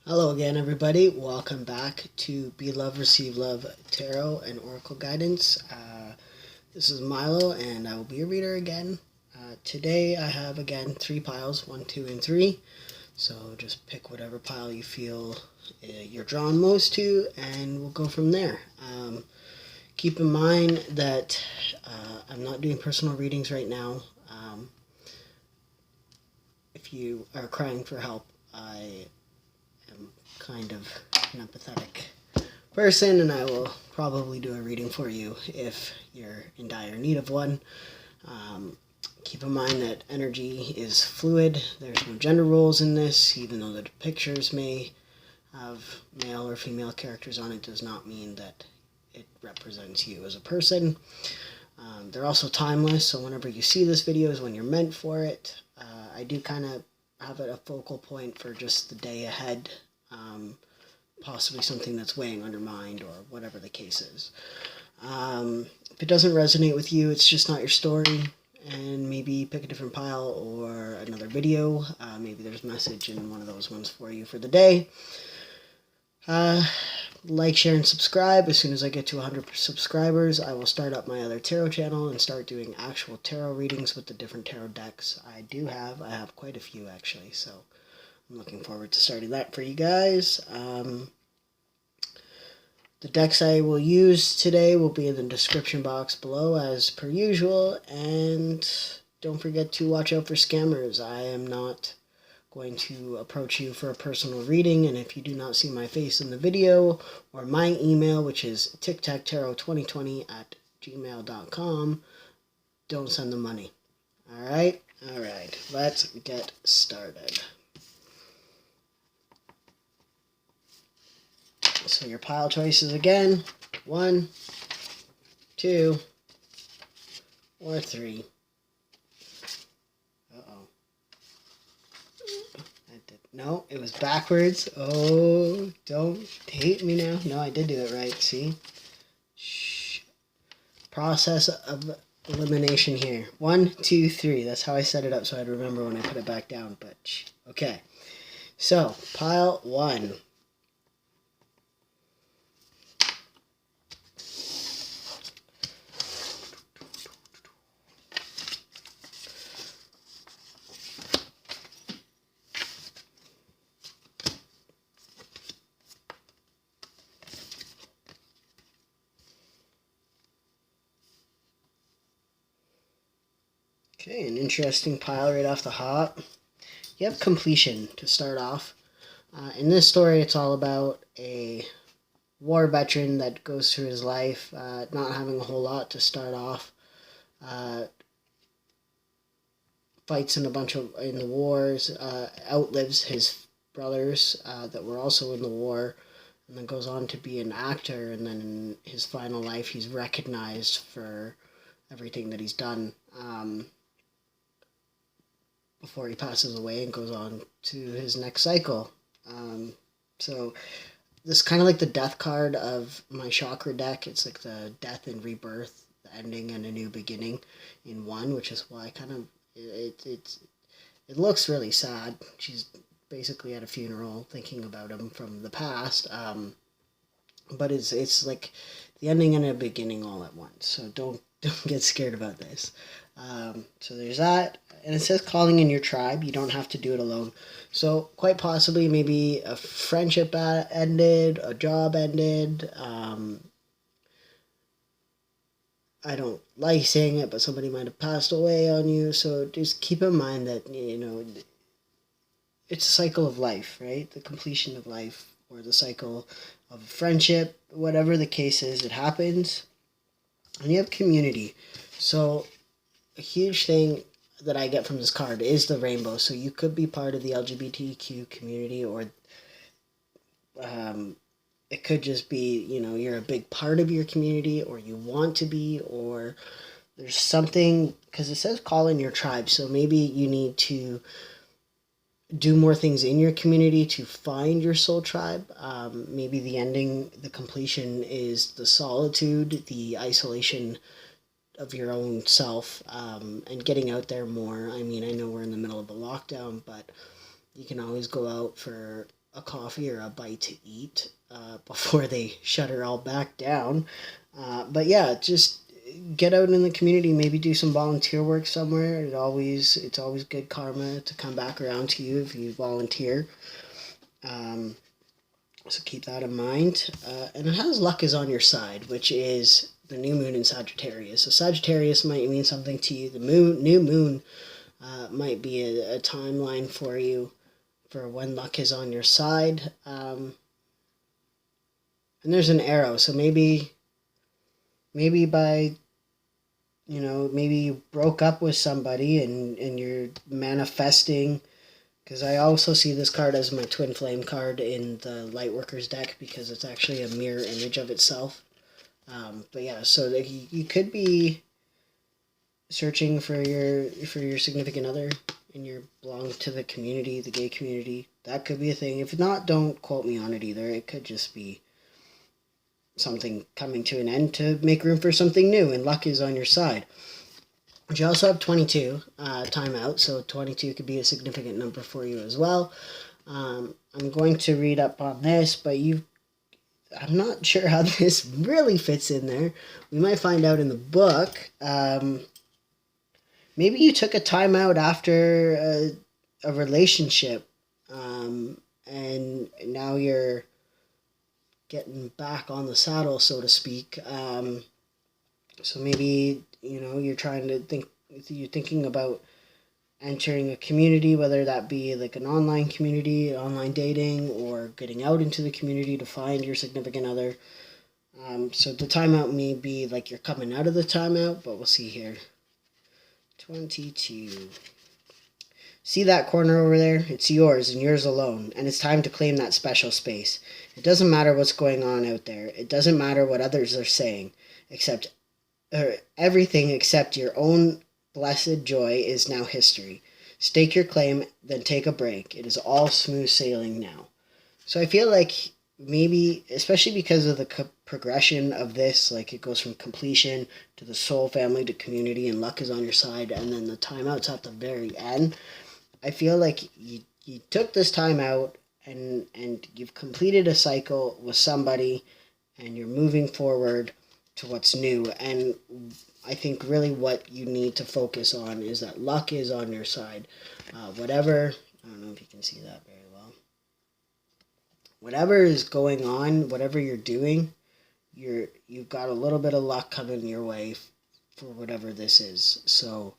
Hello again, everybody. Welcome back to Be Love, Receive Love Tarot and Oracle Guidance. This is Milo, and I will be a reader again. Today I have, again, 3 piles, 1, 2, and 3. So just pick whatever pile you feel you're drawn most to, and we'll go from there. Keep in mind that I'm not doing personal readings right now. If you are crying for help, I am kind of an empathetic person, and I will probably do a reading for you if you're in dire need of one. Keep in mind that energy is fluid. There's no gender roles in this, even though the pictures may have male or female characters on it, does not mean that it represents you as a person. They're also timeless, so whenever you see this video is when you're meant for it. I do kind of have it a focal point for just the day ahead, possibly something that's weighing on your mind or whatever the case is. If it doesn't resonate with you, it's just not your story, and maybe pick a different pile or another video. Maybe there's a message in one of those ones for you for the day. Like, share, and subscribe. As soon as I get to 100 subscribers, I will start up my other tarot channel and start doing actual tarot readings with the different tarot decks I have quite a few, actually, so I'm looking forward to starting that for you guys. The decks I will use today will be in the description box below, as per usual, and don't forget to watch out for scammers. I am not going to approach you for a personal reading, and if you do not see my face in the video or my email, which is tictactarot2020@gmail.com, don't send the money. Alright, let's get started. So your pile choices again: 1, 2, or 3. No, it was backwards. Oh, don't hate me now. No, I did do it right. See? Shh. Process of elimination here. 1, 2, 3. That's how I set it up, so I'd remember when I put it back down. But okay. So pile 1. Okay, an interesting pile right off the hop. You have completion to start off. In this story, it's all about a war veteran that goes through his life not having a whole lot to start off. Fights in the wars, outlives his brothers that were also in the war, and then goes on to be an actor, and then in his final life he's recognized for everything that he's done. Before he passes away and goes on to his next cycle. So this is kind of like the death card of my Chakra deck. It's like the death and rebirth, the ending and a new beginning in one, which is why it looks really sad. She's basically at a funeral thinking about him from the past. But it's like the ending and a beginning all at once. So don't get scared about this. So there's that, and it says calling in your tribe. You don't have to do it alone. So quite possibly maybe a friendship ended, a job ended. I don't like saying it, but somebody might have passed away on you. So just keep in mind that, it's a cycle of life, right? The completion of life, or the cycle of friendship, whatever the case is, it happens. And you have community. So a huge thing that I get from this card is the rainbow. So you could be part of the LGBTQ community, or it could just be, you're a big part of your community, or you want to be, or there's something, because it says call in your tribe. So maybe you need to do more things in your community to find your soul tribe. Maybe the completion is the solitude, the isolation of your own self, and getting out there more. I mean, I know we're in the middle of a lockdown, but you can always go out for a coffee or a bite to eat before they shut her all back down. But yeah, just get out in the community, maybe do some volunteer work somewhere. It's always good karma to come back around to you if you volunteer. So keep that in mind. And it has luck is on your side, which is the new moon in Sagittarius. So Sagittarius might mean something to you. The new moon might be a timeline for you for when luck is on your side. And there's an arrow, so maybe by, maybe you broke up with somebody and you're manifesting, because I also see this card as my twin flame card in the Lightworkers deck, because it's actually a mirror image of itself. But yeah, so you could be searching for your significant other and you belong to the community, the gay community. That could be a thing. If not, don't quote me on it either. It could just be something coming to an end to make room for something new, and luck is on your side. But you also have 22 timeout, so 22 could be a significant number for you as well. I'm going to read up on this, but I'm not sure how this really fits in there. We might find out in the book. Maybe you took a timeout after a relationship, and now you're getting back on the saddle, so to speak. So maybe, you're thinking about entering a community, whether that be like an online community, online dating, or getting out into the community to find your significant other. So the timeout may be like you're coming out of the timeout, but we'll see here. 22. See that corner over there? It's yours and yours alone, and it's time to claim that special space. It doesn't matter what's going on out there. It doesn't matter what others are saying, everything except your own blessed joy is now history. Stake your claim, then take a break. It is all smooth sailing now. So I feel like maybe, especially because of the progression of this, like it goes from completion to the soul family to community, and luck is on your side, and then the timeout's at the very end. I feel like you took this time out and you've completed a cycle with somebody, and you're moving forward to what's new. And I think really what you need to focus on is that luck is on your side. Whatever, I don't know if you can see that very well. Whatever is going on, whatever you're doing, you've got a little bit of luck coming your way for whatever this is. So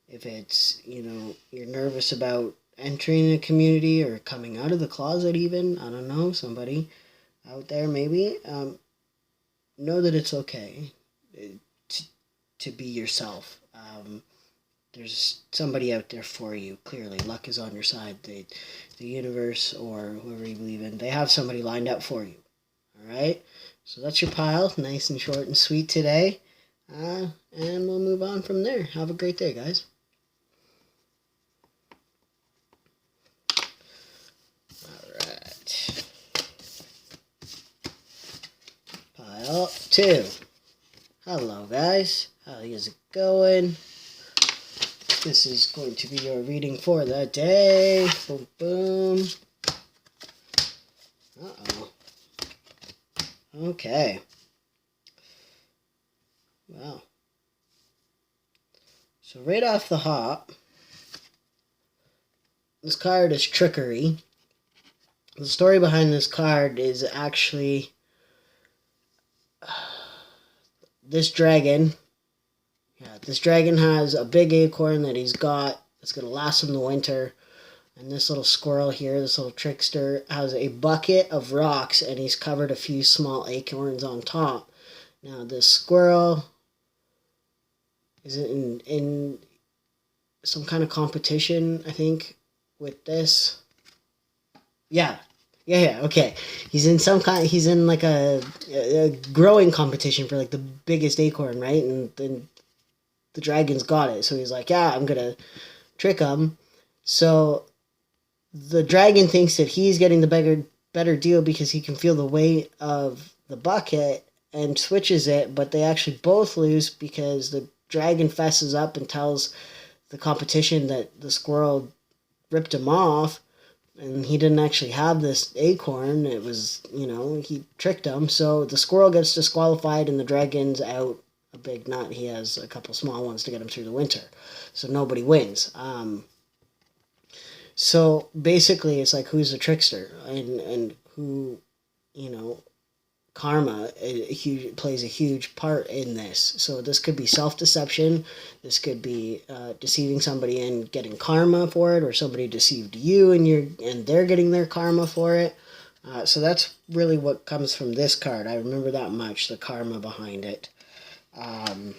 if it's, you're nervous about entering a community or coming out of the closet even, I don't know, somebody out there maybe, know that it's okay to be yourself. There's somebody out there for you, clearly. Luck is on your side. The universe or whoever you believe in, they have somebody lined up for you. All right? So that's your pile. Nice and short and sweet today. And we'll move on from there. Have a great day, guys. Pile 2. Hello guys, how is it going? This is going to be your reading for the day. Boom, boom. Uh-oh. Okay. Wow. So right off the hop, this card is trickery. The story behind this card is actually this dragon. Yeah, this dragon has a big acorn that he's got that's going to last him the winter. And this little squirrel here, this little trickster, has a bucket of rocks and he's covered a few small acorns on top. Now this squirrel is in some kind of competition, I think, with this. Yeah, okay. He's in like a growing competition for like the biggest acorn, right? And then the dragon's got it. So he's like, yeah, I'm going to trick him. So the dragon thinks that he's getting the better deal because he can feel the weight of the bucket and switches it, but they actually both lose because the dragon fesses up and tells the competition that the squirrel ripped him off. and he didn't actually have this acorn. It was, he tricked him. So the squirrel gets disqualified and the dragon's out a big nut. He has a couple small ones to get him through the winter. So nobody wins. So basically it's like, who's the trickster, and who, karma plays a huge part in this. So this could be self-deception. This could be deceiving somebody and getting karma for it, or somebody deceived you and they're getting their karma for it. So that's really what comes from this card. I remember that much, the karma behind it. And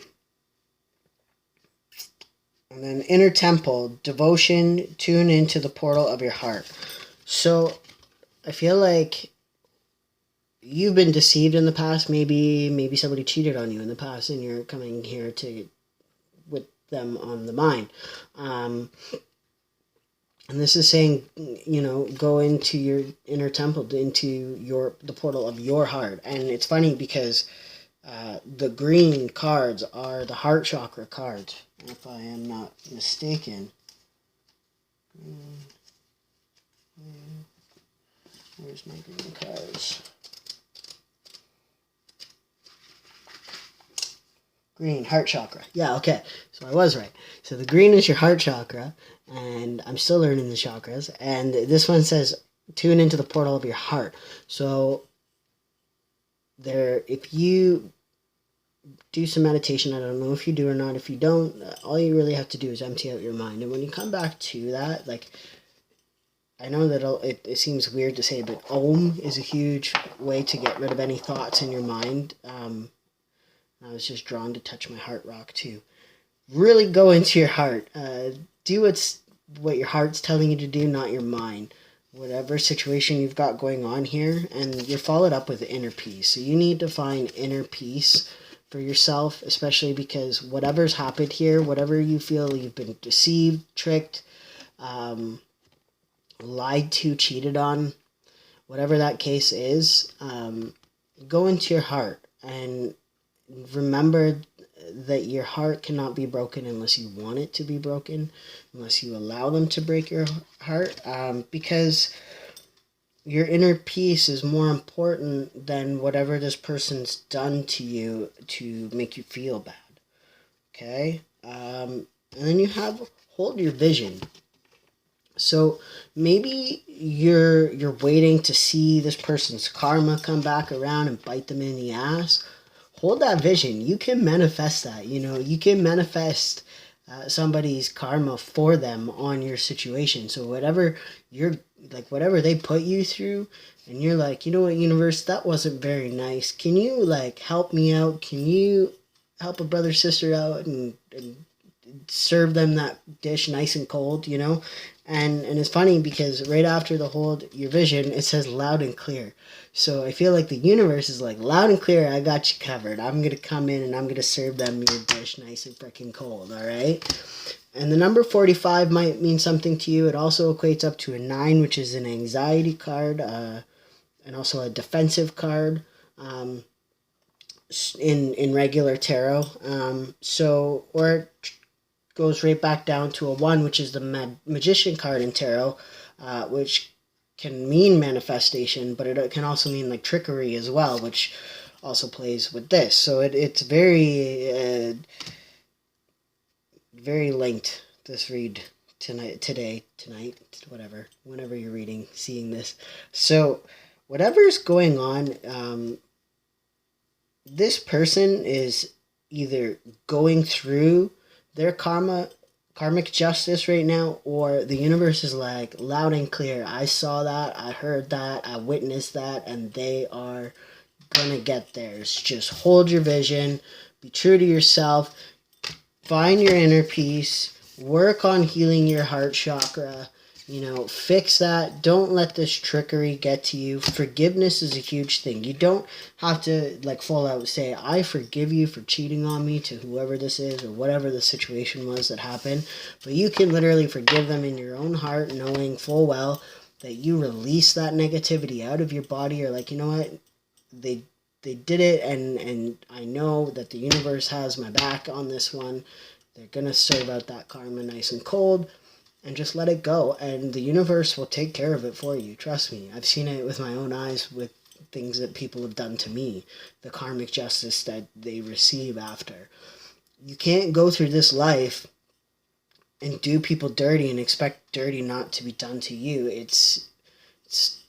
then inner temple, devotion, tune into the portal of your heart. So I feel like you've been deceived in the past. Maybe somebody cheated on you in the past, and you're coming here with them on the mind. And this is saying, go into your inner temple, into the portal of your heart. And it's funny because the green cards are the heart chakra cards, if I am not mistaken. Where's my green cards? Green, heart chakra. Yeah, okay. So I was right. So the green is your heart chakra, and I'm still learning the chakras. And this one says, tune into the portal of your heart. So if you do some meditation, I don't know if you do or not. If you don't, all you really have to do is empty out your mind. And when you come back to that, like, I know that it seems weird to say, but Om is a huge way to get rid of any thoughts in your mind. I was just drawn to touch my heart rock too. Really go into your heart. Do what your heart's telling you to do, not your mind. Whatever situation you've got going on here, and you're followed up with inner peace. So you need to find inner peace for yourself, especially because whatever's happened here, whatever you feel you've been deceived, tricked, lied to, cheated on, whatever that case is, go into your heart and remember that your heart cannot be broken unless you want it to be broken, unless you allow them to break your heart, because your inner peace is more important than whatever this person's done to you to make you feel bad. Okay? And then you hold your vision. So maybe you're waiting to see this person's karma come back around and bite them in the ass. Hold that vision. You can manifest that. You can manifest somebody's karma for them on your situation. So whatever whatever they put you through, and you're like, you know what, universe, that wasn't very nice. Can you help me out? Can you help a brother, sister out and serve them that dish nice and cold, And it's funny because right after the hold your vision, it says loud and clear. So I feel like the universe is like, loud and clear, I got you covered. I'm going to come in and I'm going to serve them your dish nice and freaking cold, all right? And the number 45 might mean something to you. It also equates up to a 9, which is an anxiety card, and also a defensive card in regular tarot. Or it goes right back down to a 1, which is the magician card in tarot, which can mean manifestation, but it can also mean trickery as well, which also plays with this. So it's very very linked, this read tonight, whatever, whenever you're seeing this. So whatever's going on, this person is either going through their karmic justice right now, or the universe is like, loud and clear, I saw that, I heard that, I witnessed that, and they are gonna get theirs. Just hold your vision, be true to yourself, find your inner peace, work on healing your heart chakra, fix that. Don't let this trickery get to you. Forgiveness is a huge thing. You don't have to full out say, I forgive you for cheating on me, to whoever this is or whatever the situation was that happened. But you can literally forgive them in your own heart, knowing full well that you release that negativity out of your body. You're like, you know what? They did it, and I know that the universe has my back on this one. They're going to serve out that karma nice and cold. and just let it go, and the universe will take care of it for you. Trust me. I've seen it with my own eyes with things that people have done to me, the karmic justice that they receive after. You can't go through this life and do people dirty and expect dirty not to be done to you. It's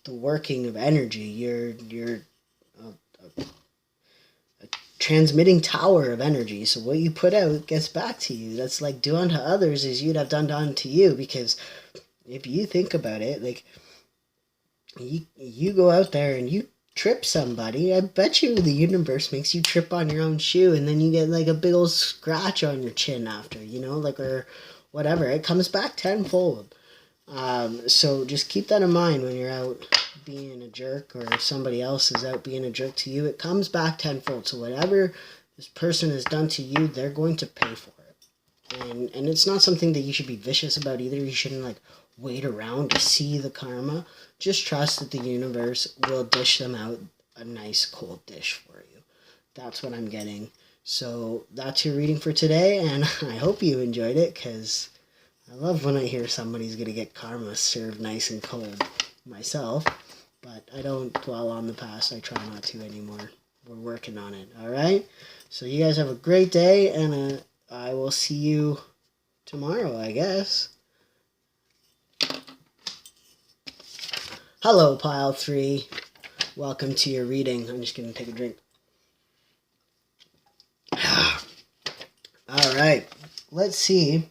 the working of energy. You're a transmitting tower of energy. So what you put out gets back to you. That's like do unto others as you'd have done unto you. Because if you think about it, like you go out there and you trip somebody, I bet you the universe makes you trip on your own shoe, and then you get like a big old scratch on your chin after, like, or whatever. It comes back tenfold. So just keep that in mind when you're out being a jerk, or if somebody else is out being a jerk to you. It comes back tenfold. So whatever this person has done to you, they're going to pay for it. And it's not something that you should be vicious about either. You shouldn't like wait around to see the karma. Just trust that the universe will dish them out a nice cold dish for you. That's what I'm getting. So that's your reading for today, and I hope you enjoyed it, because I love when I hear somebody's going to get karma served nice and cold myself, but I don't dwell on the past. I try not to anymore. We're working on it, all right? So you guys have a great day, and I will see you tomorrow, I guess. Hello, Pile 3. Welcome to your reading. I'm just going to take a drink. All right. Let's see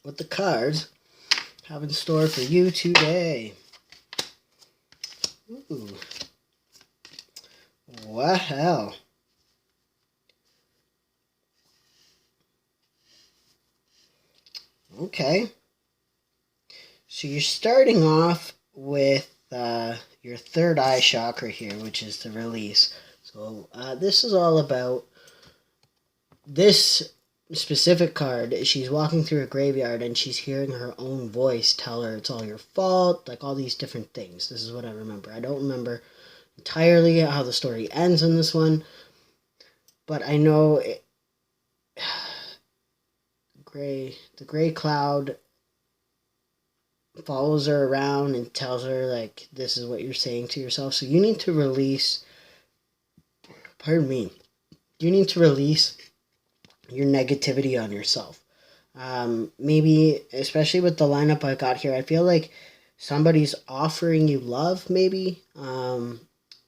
what the cards have in store for you today. Ooh. Wow. Okay. So you're starting off with your third eye chakra here, which is the release. So this is all about this specific card. She's walking through a graveyard and she's hearing her own voice tell her it's all your fault, like all these different things. This is what I remember. I don't remember entirely how the story ends in this one, but I know the gray cloud follows her around and tells her, like, this is what you're saying to yourself. So you need to release, you need to release your negativity on yourself. Maybe, especially with the lineup I got here, I feel like somebody's offering you love, maybe,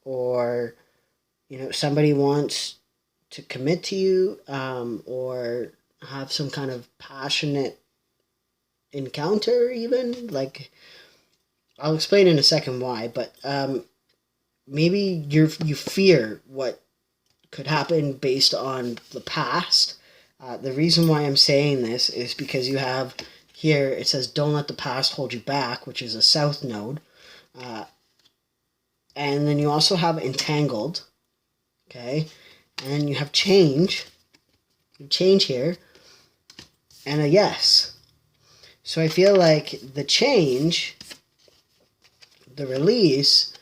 or, somebody wants to commit to you, or have some kind of passionate encounter, even. Like, I'll explain in a second why, but maybe you fear what could happen based on the past. The reason why I'm saying this is because you have here, it says don't let the past hold you back, which is a south node, and then you also have entangled, okay, and then you have change here, and a yes. So I feel like the change, the release,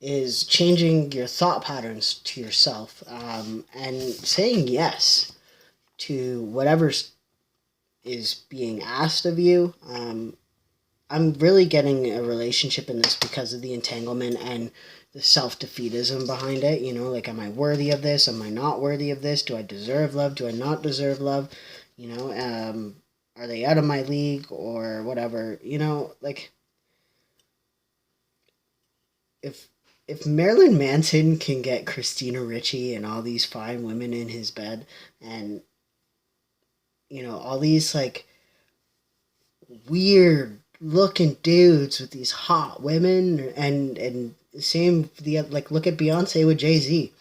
is changing your thought patterns to yourself, and saying yes to whatever is being asked of you. I'm really getting a relationship in this because of the entanglement and the self-defeatism behind it. Like, am I worthy of this? Am I not worthy of this? Do I deserve love? Do I not deserve love? Are they out of my league or whatever? Like, if Marilyn Manson can get Christina Ricci and all these fine women in his bed, and all these like weird looking dudes with these hot women, and same like, look at Beyonce with Jay-Z.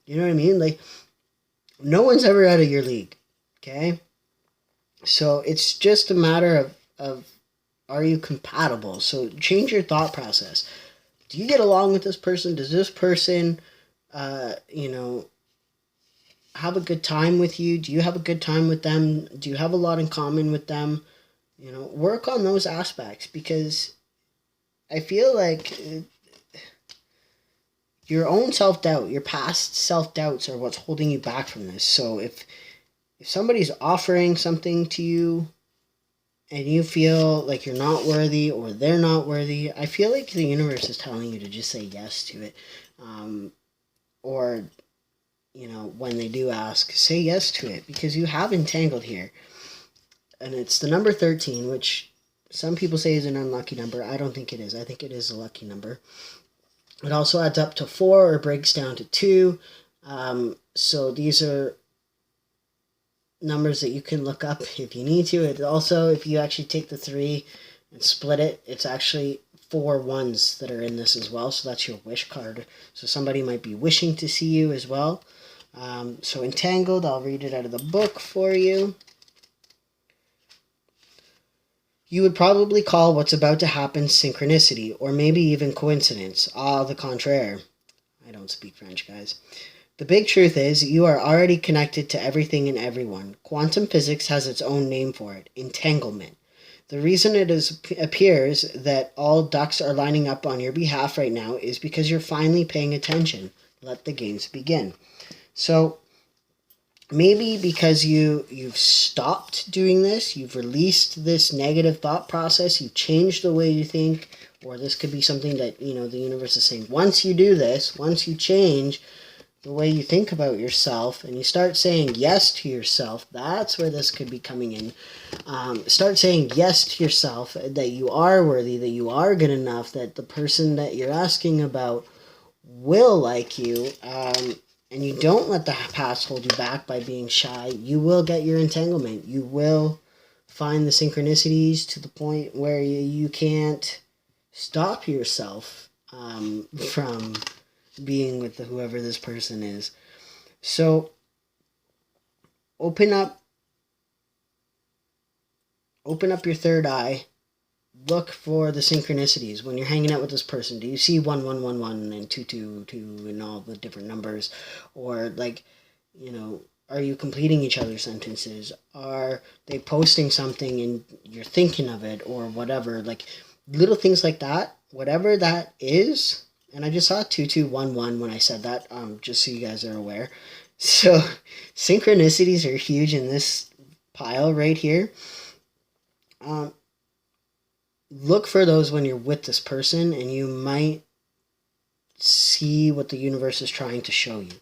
You know what I mean? Like, no one's ever out of your league, okay? So it's just a matter of are you compatible? So change your thought process. Do you get along with this person? Does this person, have a good time with you? Do you have a good time with them? Do you have a lot in common with them? Work on those aspects, because I feel like your own self-doubt, your past self-doubts are what's holding you back from this. So if somebody's offering something to you and you feel like you're not worthy or they're not worthy, I feel like the universe is telling you to just say yes to it. Or, when they do ask, say yes to it, because you have entangled here. And it's the number 13, which some people say is an unlucky number. I don't think it is. I think it is a lucky number. It also adds up to 4 or breaks down to 2. So these are numbers that you can look up if you need to. It also, if you actually take the 3 and split it, it's actually 4 ones that are in this as well. So that's your wish card. So somebody might be wishing to see you as well. So entangled, I'll read it out of the book for you. You would probably call what's about to happen synchronicity, or maybe even coincidence. Ah, the contraire. I don't speak French, guys. The big truth is, you are already connected to everything and everyone. Quantum physics has its own name for it, entanglement. The reason it appears that all ducks are lining up on your behalf right now is because you're finally paying attention. Let the games begin. So, maybe because you've stopped doing this, you've released this negative thought process, you've changed the way you think, or this could be something that, the universe is saying, once you do this, once you change the way you think about yourself and you start saying yes to yourself, that's where this could be coming in. Start saying yes to yourself, that you are worthy, that you are good enough, that the person that you're asking about will like you, and you don't let the past hold you back by being shy. You will get your entanglement. You will find the synchronicities to the point where you can't stop yourself from being with whoever this person is. So open up your third eye. Look for the synchronicities when you're hanging out with this person. Do you see 1111 and 222 and all the different numbers? Or are you completing each other's sentences? Are they posting something and you're thinking of it, or whatever? Like little things like that, whatever that is. And I just saw 2211 when I said that, just so you guys are aware. So synchronicities are huge in this pile right here. Look for those when you're with this person, and you might see what the universe is trying to show you.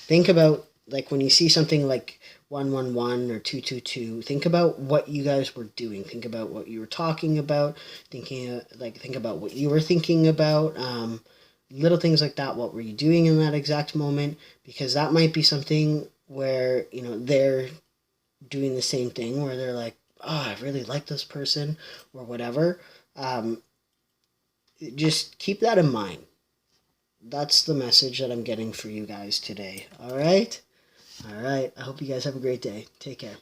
Think about, when you see something like 111 or 222, think about what you guys were doing. Think about what you were talking about. Think about what you were thinking about. Little things like that. What were you doing in that exact moment? Because that might be something where, they're doing the same thing, where they're like, oh, I really like this person, or whatever. Just keep that in mind. That's the message that I'm getting for you guys today. All right? I hope you guys have a great day. Take care.